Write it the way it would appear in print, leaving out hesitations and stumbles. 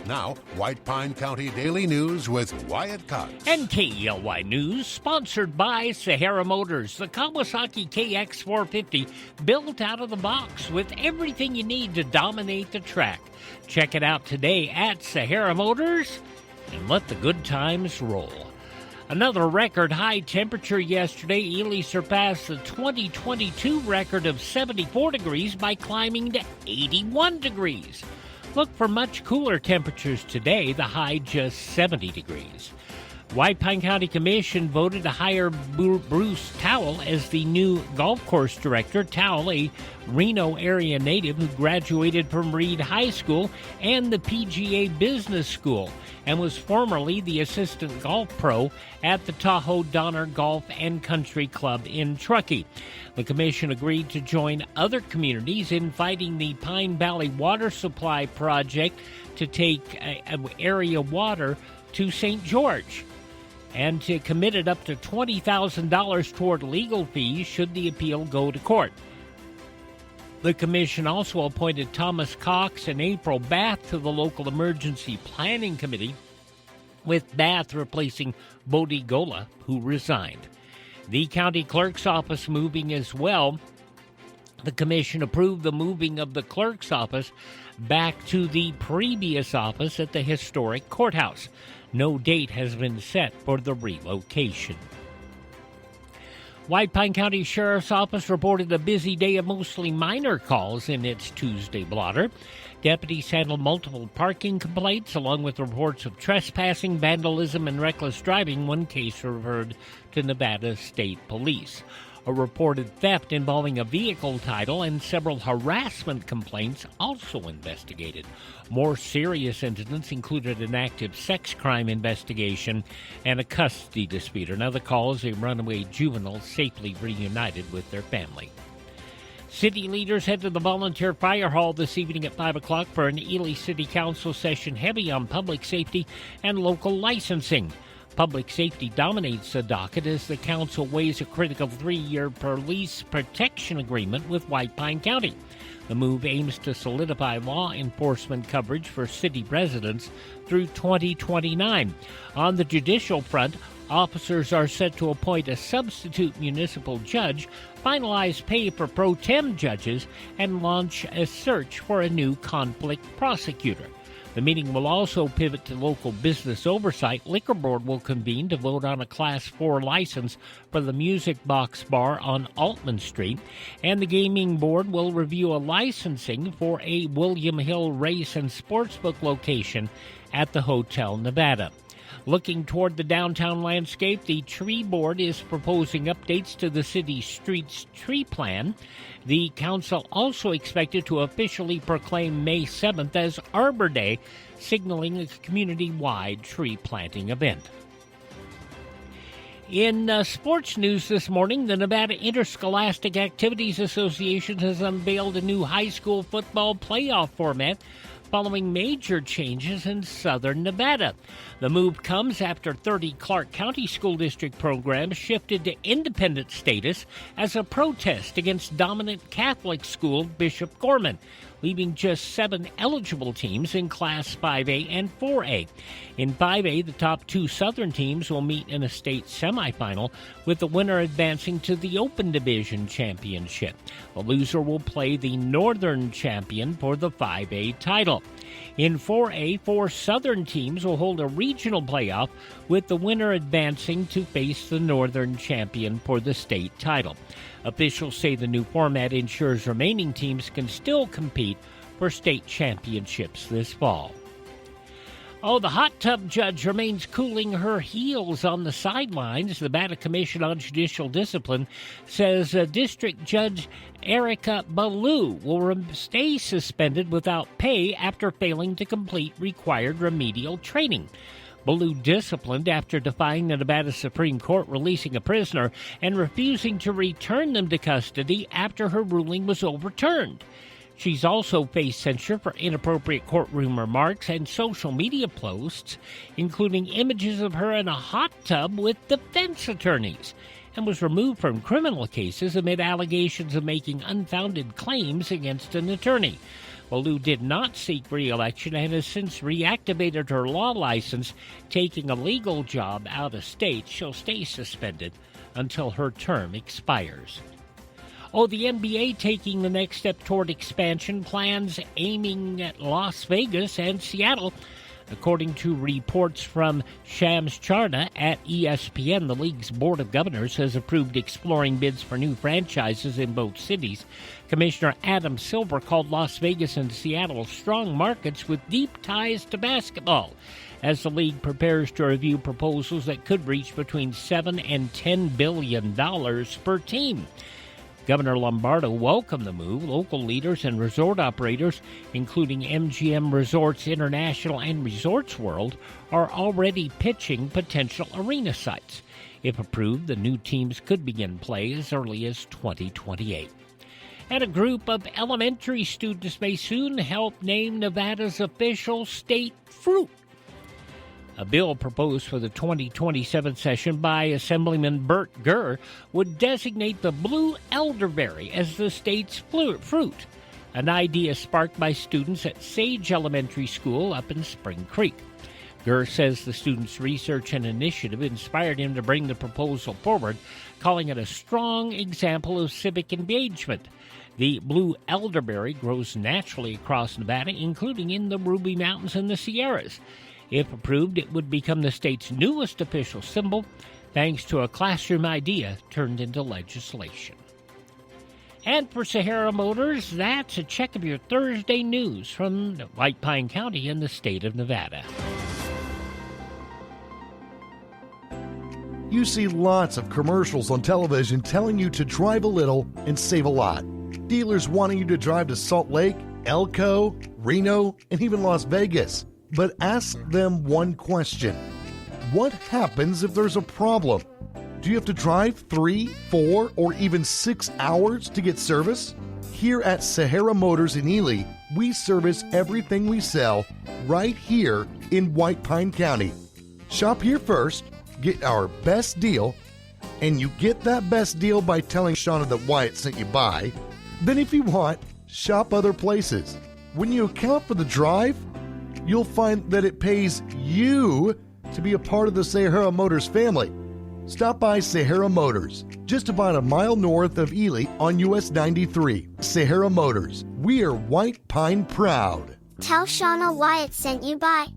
Now, White Pine County Daily News with Wyatt Cox. And KELY News, sponsored by Sahara Motors, the Kawasaki KX450, built out of the box with everything you need to dominate the track. Check it out today at Sahara Motors and let the good times roll. Another record high temperature yesterday. Ely surpassed the 2022 record of 74 degrees by climbing to 81 degrees. Look for much cooler temperatures today, the high just 70 degrees. White Pine County Commission voted to hire Bruce Towle as the new golf course director. Towle, a Reno area native who graduated from Reed High School and the PGA Business School, and was formerly the assistant golf pro at the Tahoe Donner Golf and Country Club in Truckee. The commission agreed to join other communities in fighting the Pine Valley Water Supply Project to take area water to St. George, and to committed up to $20,000 toward legal fees should the appeal go to court. The commission also appointed Thomas Cox and April Bath to the local emergency planning committee, with Bath replacing Bodie Gola, who resigned. The county clerk's office moving as well. The commission approved the moving of the clerk's office back to the previous office at the historic courthouse. No date has been set for the relocation. White Pine County Sheriff's Office reported a busy day of mostly minor calls in its Tuesday blotter. Deputies handled multiple parking complaints, along with reports of trespassing, vandalism, and reckless driving. One case referred to Nevada State Police. A reported theft involving a vehicle title and several harassment complaints also investigated. More serious incidents included an active sex crime investigation and a custody dispute. Another call is a runaway juvenile safely reunited with their family. City leaders head to the Volunteer Fire Hall this evening at 5 o'clock for an Ely City Council session heavy on public safety and local licensing. Public safety dominates the docket as the council weighs a critical 3-year police protection agreement with White Pine County. The move aims to solidify law enforcement coverage for city residents through 2029. On the judicial front, officers are set to appoint a substitute municipal judge, finalize pay for pro tem judges, and launch a search for a new conflict prosecutor. The meeting will also pivot to local business oversight. Liquor Board will convene to vote on a Class 4 license for the Music Box Bar on Altman Street, and the Gaming Board will review a licensing for a William Hill Race and Sportsbook location at the Hotel Nevada. Looking toward the downtown landscape, the Tree Board is proposing updates to the city's streets tree plan. The council also expected to officially proclaim May 7th as Arbor Day, signaling a community-wide tree planting event. In sports news this morning, the Nevada Interscholastic Activities Association has unveiled a new high school football playoff format following major changes in southern Nevada. The move comes after 30 Clark County School District programs shifted to independent status as a protest against dominant Catholic school Bishop Gorman, leaving just 7 eligible teams in Class 5A and 4A. In 5A, the top 2 Southern teams will meet in a state semifinal, with the winner advancing to the Open Division Championship. The loser will play the Northern champion for the 5A title. In 4A, 4 Southern teams will hold a regional playoff, with the winner advancing to face the Northern champion for the state title. Officials say the new format ensures remaining teams can still compete for state championships this fall. The hot tub judge remains cooling her heels on the sidelines. The Nevada Commission on Judicial Discipline says District Judge Erica Ballou will stay suspended without pay after failing to complete required remedial training. Ballou disciplined after defying the Nevada Supreme Court releasing a prisoner and refusing to return them to custody after her ruling was overturned. She's also faced censure for inappropriate courtroom remarks and social media posts, including images of her in a hot tub with defense attorneys, and was removed from criminal cases amid allegations of making unfounded claims against an attorney. Ballou did not seek re-election and has since reactivated her law license, taking a legal job out of state. She'll stay suspended until her term expires. The NBA taking the next step toward expansion plans aiming at Las Vegas and Seattle. According to reports from Shams Charna at ESPN, the league's Board of Governors has approved exploring bids for new franchises in both cities. Commissioner Adam Silver called Las Vegas and Seattle strong markets with deep ties to basketball, as the league prepares to review proposals that could reach between $7 and $10 billion per team. Governor Lombardo welcomed the move. Local leaders and resort operators, including MGM Resorts International and Resorts World, are already pitching potential arena sites. If approved, the new teams could begin play as early as 2028. And a group of elementary students may soon help name Nevada's official state fruit. A bill proposed for the 2027 session by Assemblyman Burt Gurr would designate the Blue Elderberry as the state's fruit, an idea sparked by students at Sage Elementary School up in Spring Creek. Gurr says the students' research and initiative inspired him to bring the proposal forward, calling it a strong example of civic engagement. The Blue Elderberry grows naturally across Nevada, including in the Ruby Mountains and the Sierras. If approved, it would become the state's newest official symbol, thanks to a classroom idea turned into legislation. And for Sahara Motors, that's a check of your Thursday news from White Pine County in the state of Nevada. You see lots of commercials on television telling you to drive a little and save a lot. Dealers wanting you to drive to Salt Lake, Elko, Reno, and even Las Vegas. But ask them one question. What happens if there's a problem? Do you have to drive 3, 4, or even 6 hours to get service? Here at Sahara Motors in Ely, we service everything we sell right here in White Pine County. Shop here first, get our best deal, and you get that best deal by telling Shauna that Wyatt sent you by. Then if you want, shop other places. When you account for the drive, you'll find that it pays you to be a part of the Sahara Motors family. Stop by Sahara Motors, just about a mile north of Ely on US 93. Sahara Motors, we are White Pine proud. Tell Shauna Wyatt sent you by.